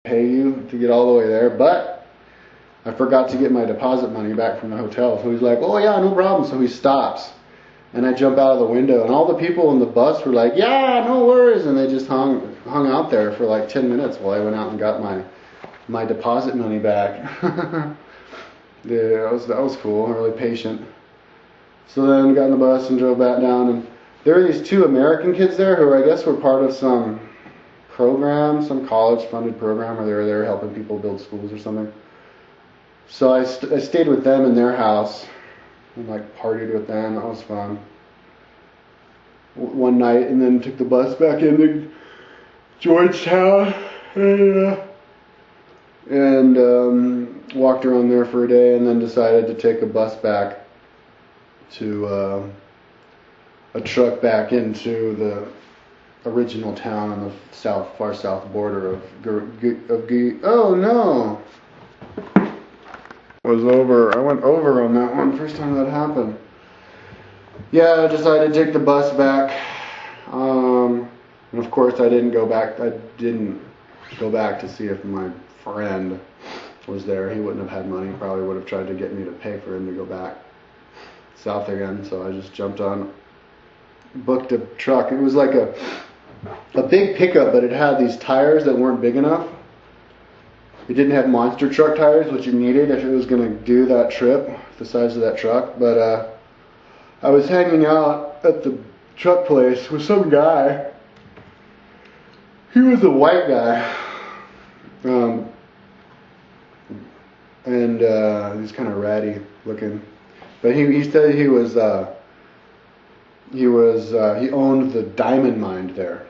pay you to get all the way there, but I forgot to get my deposit money back from the hotel. So he's like, oh yeah, no problem. So he stops, and I jump out of the window, and all the people in the bus were like, yeah, no worries, and they just hung out there for like 10 minutes while I went out and got my deposit money back. Yeah, that was cool. I'm really patient. So then got in the bus and drove back down, and there were these two American kids there who I guess were part of some program, some college-funded program, or they were there helping people build schools or something. So I stayed with them in their house and like partied with them. That was fun. One night, and then took the bus back into Georgetown and walked around there for a day, and then decided to take a bus back to a truck back into the original town on the far south border of oh no, I went over on that one first time that happened. Yeah, I decided to take the bus back, and of course I didn't go back to see if my friend was there. He wouldn't have had money, probably would have tried to get me to pay for him to go back south again. So I just jumped on, booked a truck. It was like a big pickup, but it had these tires that weren't big enough. It didn't have monster truck tires, which you needed if it was going to do that trip, the size of that truck. But I was hanging out at the truck place with some guy. He was a white guy, and he's kind of ratty looking. But he said he owned the diamond mine there.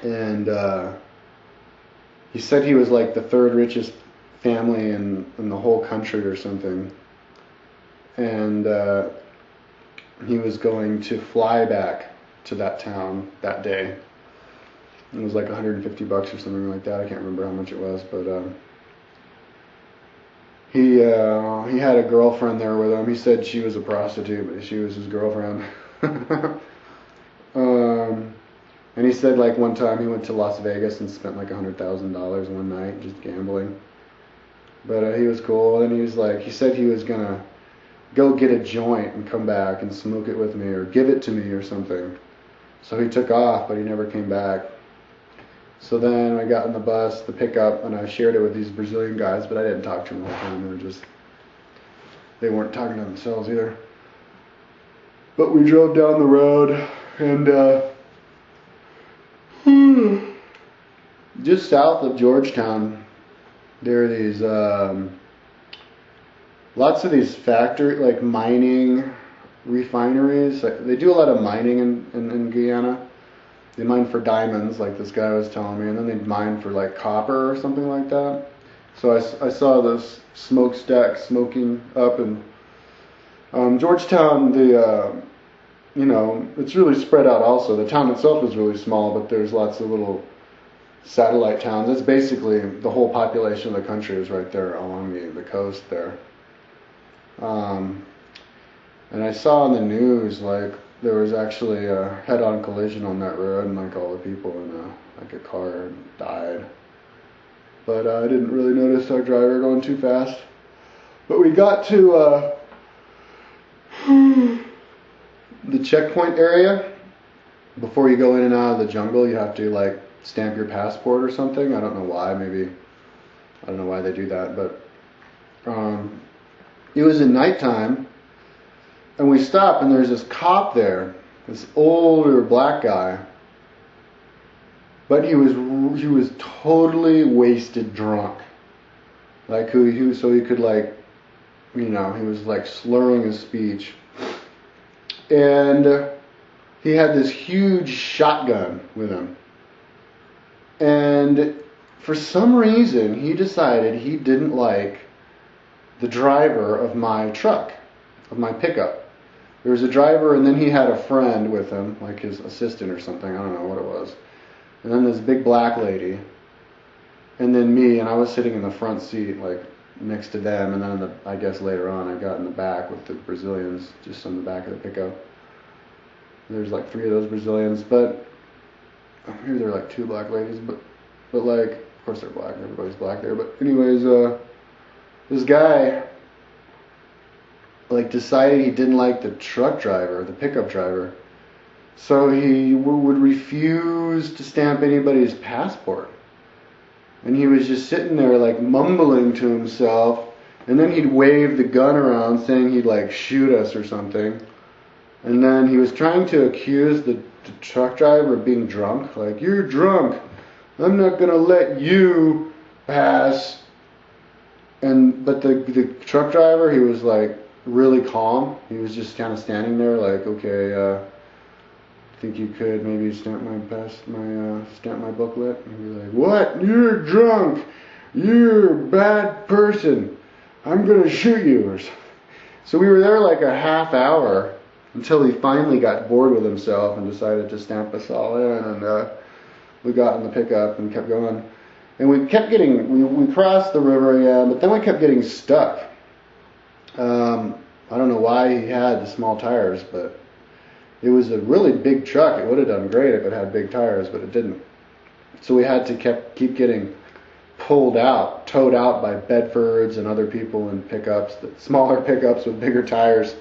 And he said he was like the third richest family in the whole country or something. And he was going to fly back to that town that day. It was like $150 or something like that. I can't remember how much it was, but he had a girlfriend there with him. He said she was a prostitute, but she was his girlfriend. And he said like one time he went to Las Vegas and spent like $100,000 one night just gambling. But he was cool, and he said he was gonna go get a joint and come back and smoke it with me or give it to me or something. So he took off, but he never came back. So then I got in the bus, the pickup, and I shared it with these Brazilian guys, but I didn't talk to them the whole time. They weren't talking to themselves either. But we drove down the road, and just south of Georgetown, there are these lots of these like mining refineries. They do a lot of mining in Guyana. They mine for diamonds, like this guy was telling me, and then they mine for like copper or something like that. So I saw this smokestack smoking up, and Georgetown, it's really spread out also. The town itself is really small, but there's lots of little satellite towns. It's basically the whole population of the country is right there along the coast there. And I saw on the news, like, there was actually a head-on collision on that road, and like all the people in a car died. But I didn't really notice our driver going too fast. But we got to the checkpoint area. Before you go in and out of the jungle, you have to like stamp your passport or something. I don't know why. Maybe I don't know why they do that, but it was in nighttime, and we stopped, and there's this cop there, this older black guy, but he was totally wasted drunk, like so he could like, he was like slurring his speech, and he had this huge shotgun with him, and for some reason he decided he didn't like the driver of my truck, of my pickup. There was a driver, and then he had a friend with him, like his assistant or something, I don't know what it was. And then this big black lady, and then me, and I was sitting in the front seat, like next to them, and then I guess later on I got in the back with the Brazilians, just on the back of the pickup. There's like 3 of those Brazilians, but maybe there were like 2 black ladies, but like course they're black. Everybody's black there. But anyways, this guy like decided he didn't like the truck driver, the pickup driver. So he would refuse to stamp anybody's passport. And he was just sitting there like mumbling to himself. And then he'd wave the gun around saying he'd like shoot us or something. And then he was trying to accuse the truck driver of being drunk. Like, you're drunk. I'm not going to let you pass. But the truck driver, he was like really calm. He was just kind of standing there like, okay, think you could maybe stamp my booklet? And he'd be like, what? You're drunk. You're a bad person. I'm going to shoot you. So we were there like a half hour until he finally got bored with himself and decided to stamp us all in. And we got in the pickup and kept going. And we kept we crossed the river again, but then we kept getting stuck. I don't know why he had the small tires, but it was a really big truck. It would have done great if it had big tires, but it didn't. So we had to keep getting towed out by Bedfords and other people in pickups, smaller pickups with bigger tires.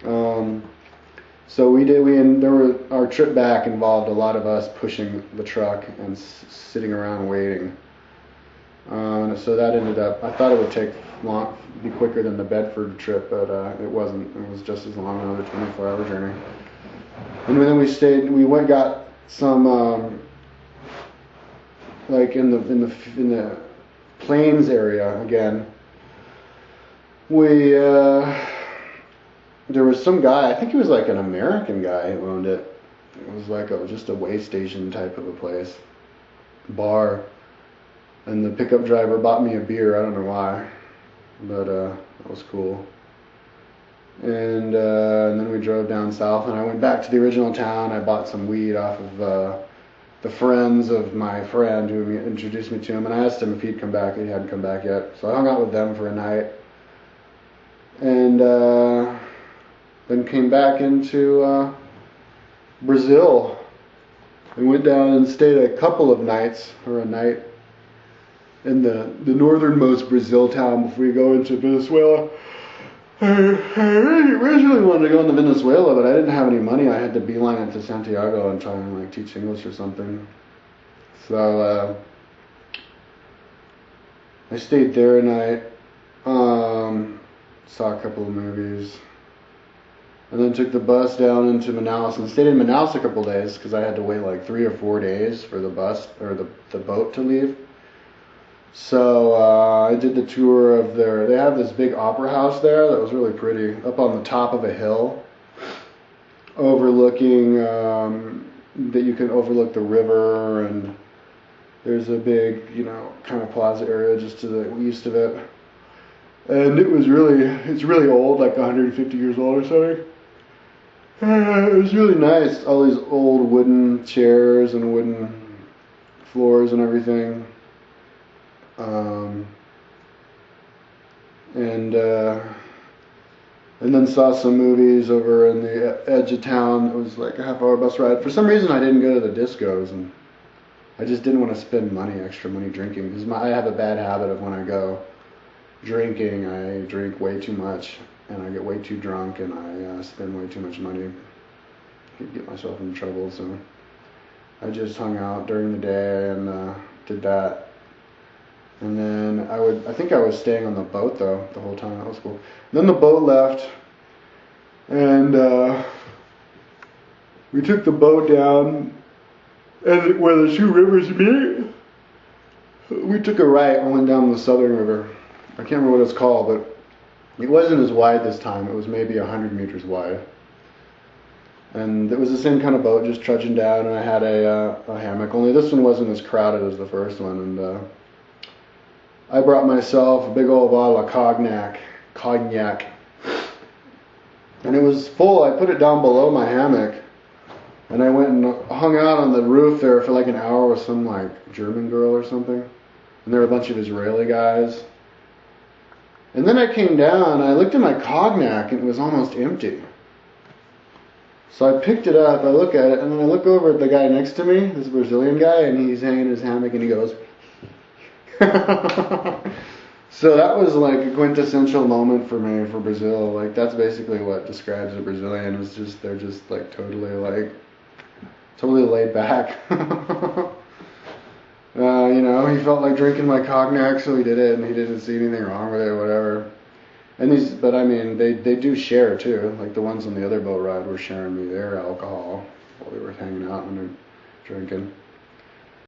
So our trip back involved a lot of us pushing the truck and sitting around waiting. So that ended up, I thought it would be quicker than the Bedford trip, but it wasn't. It was just as long, another 24-hour journey. And then we got some, like in the plains area again. There was some guy, I think he was like an American guy who owned it. It was like just a way station type of a place, bar. And the pickup driver bought me a beer. I don't know why, but that was cool. And then we drove down south, and I went back to the original town. I bought some weed off of the friends of my friend who introduced me to him, and I asked him if he'd come back. He hadn't come back yet, so I hung out with them for a night, and then came back into Brazil. We went down and stayed a couple of nights, or a night, in the northernmost Brazil town before we go into Venezuela. I originally wanted to go into Venezuela, but I didn't have any money. I had to beeline it to Santiago and try and like teach English or something. So I stayed there a night, saw a couple of movies, and then took the bus down into Manaus and stayed in Manaus a couple of days because I had to wait like 3 or 4 days for the bus or the boat to leave. So I did the tour of they have this big opera house there that was really pretty, up on the top of a hill, overlooking, that you can overlook the river, and there's a big, kind of plaza area just to the east of it. And it's really old, like 150 years old or something. It was really nice, all these old wooden chairs and wooden floors and everything. And then saw some movies over in the edge of town. It was like a half-hour bus ride. For some reason, I didn't go to the discos, and I just didn't want to spend extra money drinking, because I have a bad habit of when I go drinking, I drink way too much, and I get way too drunk, and I spend way too much money. I could get myself in trouble, so I just hung out during the day and did that. And then I think I was staying on the boat though the whole time. That was cool. And then the boat left, and we took the boat down, and where the two rivers meet, we took a right and went down the Southern River. I can't remember what it's called, but it wasn't as wide this time. It was maybe 100 meters wide. And it was the same kind of boat, just trudging down, and I had a hammock. Only this one wasn't as crowded as the first one, and I brought myself a big old bottle of cognac, and it was full. I put it down below my hammock, and I went and hung out on the roof there for like an hour with some like German girl or something, and there were a bunch of Israeli guys. And then I came down, and I looked at my cognac, and it was almost empty. So I picked it up, I look at it, and then I look over at the guy next to me, this Brazilian guy, and he's hanging in his hammock, and he goes, So that was like a quintessential moment for me for Brazil. Like that's basically what describes a Brazilian. Is just they're just like totally laid back. You know, he felt like drinking my cognac, so he did it, and he didn't see anything wrong with it, whatever. And but I mean, they do share too. Like the ones on the other boat ride were sharing me their alcohol while they were hanging out and drinking.